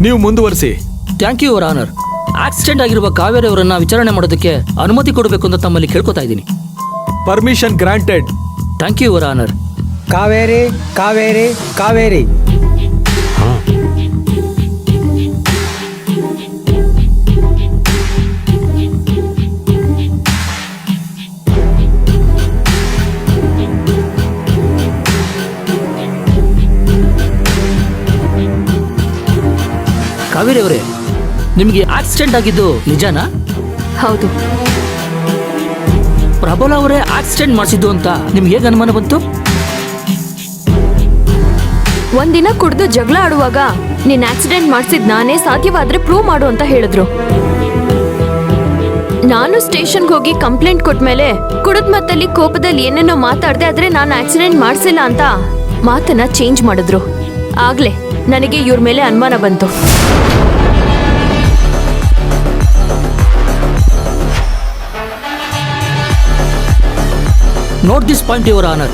ನೀವು ಮುಂದುವರಿಸಿ. Thank you your honour. Accident ಆಗಿರುವ ಕಾವೇರಿ ಅವರನ್ನ ವಿಚಾರಣೆ ಮಾಡೋದಕ್ಕೆ ಅನುಮತಿ ಕೊಡಬೇಕು ಅಂತ ತಮ್ಮಲ್ಲಿ ಕೇಳ್ಕೊತಾ ಇದ್ದೀನಿ. Permission granted. Thank you your honour. Kaveri Kaveri Kaveri. Kaveri ಅವರೇ, ನಿಮಗೆ ಆಕ್ಸಿಡೆಂಟ್ ಆಗಿದ್ದು ನಿಜನಾ? ಹೌದು. ಪ್ರಬಲ ಅವರೇ ಆಕ್ಸಿಡೆಂಟ್ ಮಾಡಿಸಿದ್ದು ಅಂತ ನಿಮ್ಗೆ ಹೇಗೆ ಅನುಮಾನ ಬಂತು? ಒಂದಿನ ಕುಡಿದು ಜಗಳ ಆಡುವಾಗ ನೀನ್ ಆಕ್ಸಿಡೆಂಟ್ ಮಾಡಿಸಿದ್ ನಾನೇ, ಸಾಧ್ಯವಾದ್ರೆ ಪ್ರೂವ್ ಮಾಡು ಅಂತ ಹೇಳಿದ್ರು. ನಾನು ಸ್ಟೇಷನ್ಗೆ ಹೋಗಿ ಕಂಪ್ಲೇಂಟ್ ಕೊಟ್ಮೇಲೆ ಕುಡಿದ್ ಮತ್ತಲ್ಲಿ ಕೋಪದಲ್ಲಿ ಏನೇನೋ ಮಾತಾಡ್ದೆ, ಆದ್ರೆ ನಾನು ಆಕ್ಸಿಡೆಂಟ್ ಮಾಡಿಸಿಲ್ಲ ಅಂತ ಮಾತನ್ನ ಚೇಂಜ್ ಮಾಡಿದ್ರು. ಆಗ್ಲೇ ನನಗೆ ಇವ್ರ ಮೇಲೆ ಅನುಮಾನ ಬಂತು. Note this point your honour.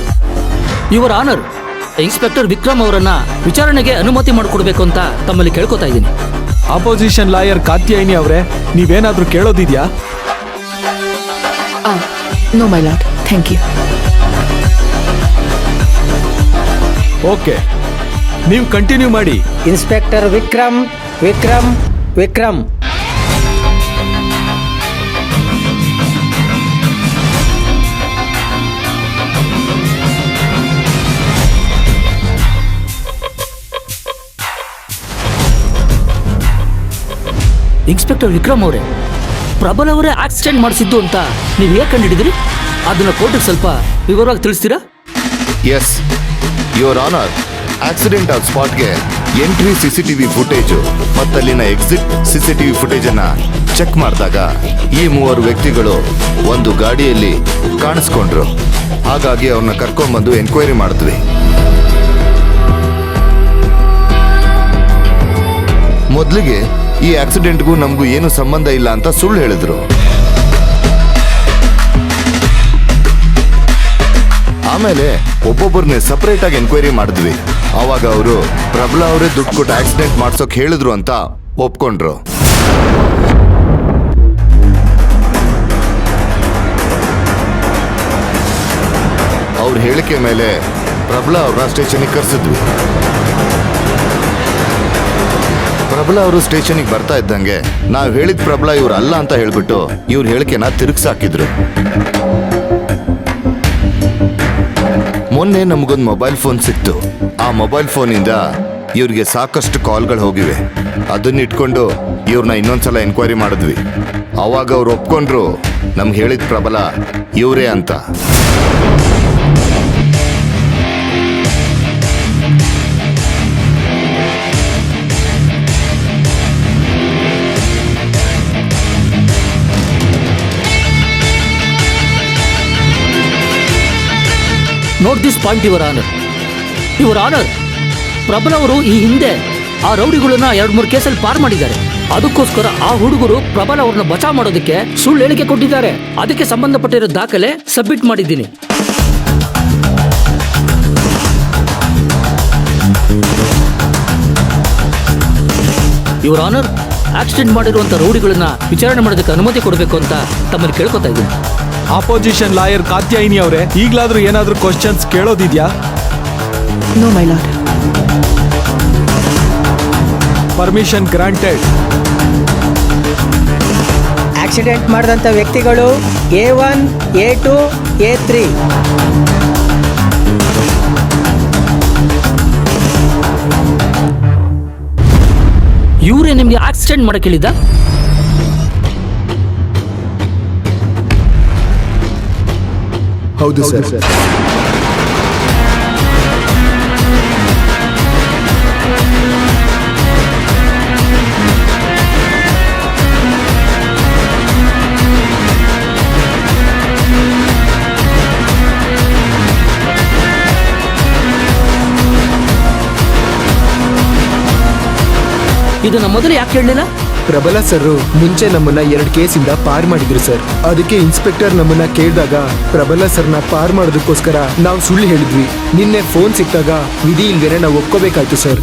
Your honour, inspector Vikram ಅವರನ್ನ ವಿಚಾರಣೆಗೆ ಅನುಮತಿ ಮಾಡಿಕೊಡ್ಬೇಕು ಅಂತ ತಮ್ಮಲ್ಲಿ ಕೇಳ್ಕೊತಾ ಇದ್ದೀನಿ. ಅಪೋಸಿಷನ್ ಲಾಯರ್ ಕಾತ್ಯಾಯಿನಿ ಅವರೇ, ನೀವೇನಾದ್ರೂ ಕೇಳೋದಿದ್ಯಾ? No my lord, thank you. Okay, ನೀವು ಕಂಟಿನ್ಯೂ ಮಾಡಿ. ಇನ್ಸ್ಪೆಕ್ಟರ್ ವಿಕ್ರಮ್ ವಿಕ್ರಮ್ ವಿಕ್ರಮ್. ಇನ್ಸ್ಪೆಕ್ಟರ್ ವಿಕ್ರಮ್ ಅವರೇ, ಪ್ರಬಲ ಅವರೇ ಆಕ್ಸಿಡೆಂಟ್ ಮಾಡಿಸಿದ್ದು ಅಂತ ನೀವು ಹೇಗೆ ಕಂಡುಹಿಡಿದ್ರಿ? ಅದನ್ನ ಕೋರ್ಟಿಗೆ ಸ್ವಲ್ಪ ವಿವರವಾಗಿ ತಿಳಿಸ್ತೀರಾ? ಎಸ್ ಯುವರ್ ಆನರ್, ಆಕ್ಸಿಡೆಂಟ್ ಆದ ಸ್ಪಾಟ್ಗೆ ಎಂಟ್ರಿ ಸಿಸಿಟಿವಿ ಫುಟೇಜು ಮತ್ತಲ್ಲಿನ ಎಕ್ಸಿಟ್ ಸಿಸಿಟಿವಿ ಫುಟೇಜ್ ಅನ್ನ ಚೆಕ್ ಮಾಡಿದಾಗ ಈ 3 ವ್ಯಕ್ತಿಗಳು ಒಂದು ಗಾಡಿಯಲ್ಲಿ ಕಾಣಿಸ್ಕೊಂಡ್ರು. ಹಾಗಾಗಿ ಅವ್ರನ್ನ ಕರ್ಕೊಂಡ್ಬಂದು ಎನ್ಕ್ವೈರಿ ಮಾಡಿದ್ವಿ. ಮೊದಲಿಗೆ ಈ ಆಕ್ಸಿಡೆಂಟ್ಗೂ ನಮಗೂ ಏನು ಸಂಬಂಧ ಇಲ್ಲ ಅಂತ ಸುಳ್ಳು ಹೇಳಿದ್ರು. ಆಮೇಲೆ ಒಬ್ಬೊಬ್ಬರನ್ನೇ ಸಪರೇಟ್ ಆಗಿ ಎನ್ಕ್ವೈರಿ ಮಾಡಿದ್ವಿ. ಆವಾಗ ಅವರು ಪ್ರಬಲ ಅವರೇ ದುಡ್ಡು ಕೊಟ್ಟು ಆಕ್ಸಿಡೆಂಟ್ ಮಾಡ್ಸೋಕ್ ಹೇಳಿದ್ರು ಅಂತ ಒಪ್ಕೊಂಡ್ರು. ಅವ್ರ ಹೇಳಿಕೆ ಮೇಲೆ ಪ್ರಬಲ ಅವ್ರನ್ನ ಸ್ಟೇಷನ್ಗೆ ಕರೆಸಿದ್ವಿ. ಪ್ರಬಲ ಅವರು ಸ್ಟೇಷನ್ಗೆ ಬರ್ತಾ ಇದ್ದಂಗೆ ನಾವು ಹೇಳಿದ ಪ್ರಬಲ ಇವ್ರು ಅಲ್ಲ ಅಂತ ಹೇಳ್ಬಿಟ್ಟು ಇವ್ರ ಹೇಳಿಕೆನ ತಿರುಗಿಸಾಕಿದ್ರು. ಮೊನ್ನೆ ನಮಗೊಂದು ಮೊಬೈಲ್ ಫೋನ್ ಸಿಕ್ತು. ಆ ಮೊಬೈಲ್ ಫೋನಿಂದ ಇವ್ರಿಗೆ ಸಾಕಷ್ಟು ಕಾಲ್ಗಳು ಹೋಗಿವೆ. ಅದನ್ನ ಇಟ್ಕೊಂಡು ಇವ್ರನ್ನ ಇನ್ನೊಂದ್ಸಲ ಎನ್ಕ್ವೈರಿ ಮಾಡಿದ್ವಿ. ಅವಾಗ ಅವ್ರು ಒಪ್ಕೊಂಡ್ರು ನಮ್ಗೆ ಹೇಳಿದ ಪ್ರಬಲ ಇವರೇ ಅಂತ. Note this point your honour. Your honour, ಪ್ರಬಲ ಅವರು ಈ ಹಿಂದೆ ಆ ರೌಡಿಗಳನ್ನ 2-3 ಕೇಸಲ್ಲಿ ಪಾರ್ ಮಾಡಿದ್ದಾರೆ. ಅದಕ್ಕೋಸ್ಕರ ಆ ಹುಡುಗರು ಪ್ರಬಲ ಅವ್ರನ್ನ ಬಚಾವ್ ಮಾಡೋದಕ್ಕೆ ಸುಳ್ಳು ಹೇಳಿಕೆ ಕೊಟ್ಟಿದ್ದಾರೆ. ಅದಕ್ಕೆ ಸಂಬಂಧಪಟ್ಟಿರೋ ದಾಖಲೆ ಸಬ್ಮಿಟ್ ಮಾಡಿದ್ದೀನಿ. ಯುವರ್ ಆನರ್, ಆಕ್ಸಿಡೆಂಟ್ ಮಾಡಿರುವಂತ ರೌಡಿಗಳನ್ನ ವಿಚಾರಣೆ ಮಾಡೋದಕ್ಕೆ ಅನುಮತಿ ಕೊಡಬೇಕು ಅಂತ ತಮ್ಮಲ್ಲಿ ಕೇಳ್ಕೊತಾ ಇದ್ದೀನಿ. ಅಪೋಸಿಷನ್ ಲಾಯರ್ ಕಾತ್ಯಾಯಿನಿ ಅವರೇ, ಈಗಲಾದ್ರೂ ಏನಾದ್ರೂ ಕ್ವಶನ್ಸ್ ಕೇಳೋದಿದ್ಯಾ? No my lord. Permission granted. Accident ಮಾಡಿದಂಥ ವ್ಯಕ್ತಿಗಳು A1, A2, A3. ಇವರೇ ನಿಮ್ಗೆ ಆಕ್ಸಿಡೆಂಟ್ ಮಾಡಕ್ಕೆ ಹೇಳಿದ್ದ? ಹೌದು ಸರ್. ಇದನ್ನ ಮೊದಲು ಯಾಕೆ ಹೇಳಲಿಲ್ಲ? ಪ್ರಬಲ ಸರ್ ಮುಂಚೆ ನಮ್ಮನ್ನ 2 ಕೇಸಿಂದ ಪಾರ್ ಮಾಡಿದ್ರು ಸರ್. ಅದಕ್ಕೆ ಇನ್ಸ್ಪೆಕ್ಟರ್ ನಮ್ಮನ್ನ ಕೇಳಿದಾಗ ಪ್ರಬಲ ಸರ್ನ ಪಾರ್ ಮಾಡೋದಕ್ಕೋಸ್ಕರ ನಾವು ಸುಳ್ಳು ಹೇಳಿದ್ವಿ. ನಿನ್ನೆ ಫೋನ್ ಸಿಕ್ಕಾಗ ವಿಧಿ ಇಲ್ದೇನೆ ನಾವು ಒಪ್ಕೋಬೇಕಾಯ್ತು ಸರ್.